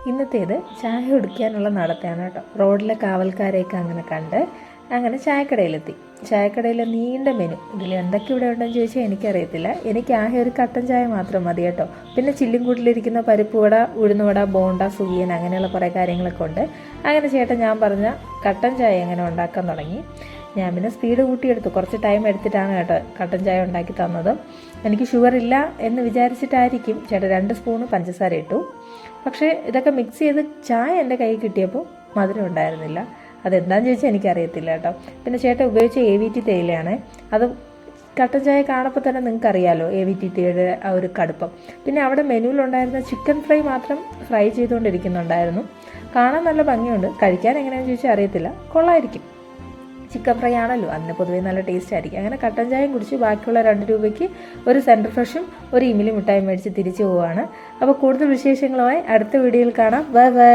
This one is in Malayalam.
ഇന്നത്തേത് ചായ കുടിക്കാനുള്ള നടത്തയാണ് കേട്ടോ. റോഡിലെ കാവൽക്കാരെയൊക്കെ അങ്ങനെ കണ്ട് അങ്ങനെ ചായക്കടയിലെത്തി. ചായക്കടയിലെ നീണ്ട മെനു, ഇതിൽ എന്തൊക്കെ ഇവിടെ ഉണ്ടെന്ന് ചോദിച്ചാൽ എനിക്കറിയത്തില്ല. എനിക്ക് ആകെ ഒരു കട്ടൻ ചായ മാത്രം മതി കേട്ടോ. പിന്നെ ചില്ലിൻകൂട്ടിലിരിക്കുന്ന പരിപ്പ് വട, ഉഴുന്നുവട, ബോണ്ട, സുഖിയൻ അങ്ങനെയുള്ള കുറേ കാര്യങ്ങളൊക്കെ ഉണ്ട്. അങ്ങനെ ചേട്ടൻ ഞാൻ പറഞ്ഞ കട്ടൻ ചായ എങ്ങനെ ഉണ്ടാക്കാൻ തുടങ്ങി. ഞാൻ പിന്നെ സ്പീഡ് കൂട്ടിയെടുത്തു. കുറച്ച് ടൈം എടുത്തിട്ടാണ് കേട്ടോ കട്ടൻ ചായ ഉണ്ടാക്കി തന്നത്. എനിക്ക് ഷുഗർ ഇല്ല എന്ന് വിചാരിച്ചിട്ടായിരിക്കും ചേട്ടൻ 2 സ്പൂണ് പഞ്ചസാര ഇട്ടു. പക്ഷേ ഇതൊക്കെ മിക്സ് ചെയ്ത് ചായ എൻ്റെ കയ്യിൽ കിട്ടിയപ്പോൾ മധുരം ഉണ്ടായിരുന്നില്ല. അതെന്താണെന്ന് ചോദിച്ചാൽ എനിക്കറിയത്തില്ല കേട്ടോ. പിന്നെ ചേട്ടൻ ഉപയോഗിച്ച AVT തേയിലയാണ്. അത് കട്ടൻ ചായ കാണുമ്പോൾ തന്നെ നിങ്ങൾക്ക് അറിയാമല്ലോ AVT തേയിലയുടെ ആ ഒരു കടുപ്പം. പിന്നെ അവിടെ മെനുവിലുണ്ടായിരുന്ന ചിക്കൻ ഫ്രൈ മാത്രം ഫ്രൈ ചെയ്തുകൊണ്ടിരിക്കുന്നുണ്ടായിരുന്നു. കാണാൻ നല്ല ഭംഗിയുണ്ട്. കഴിക്കാൻ എങ്ങനെയാണെന്ന് ചോദിച്ചാൽ അറിയത്തില്ല. കൊള്ളായിരിക്കും. ചിക്കൻ ഫ്രൈ ആണല്ലോ, അതിന് പൊതുവേ നല്ല ടേസ്റ്റ് ആയിരിക്കും. അങ്ങനെ കട്ടൻ ചായയും കുടിച്ച് ബാക്കിയുള്ള 2 രൂപയ്ക്ക് ഒരു സെൻറ്റർ ഫ്രഷും ഒരു ഇമിലി മിഠായി മേടിച്ച് തിരിച്ചു പോവുകയാണ്. അപ്പോൾ കൂടുതൽ വിശേഷങ്ങളുമായി അടുത്ത വീഡിയോയിൽ കാണാം. Bye bye.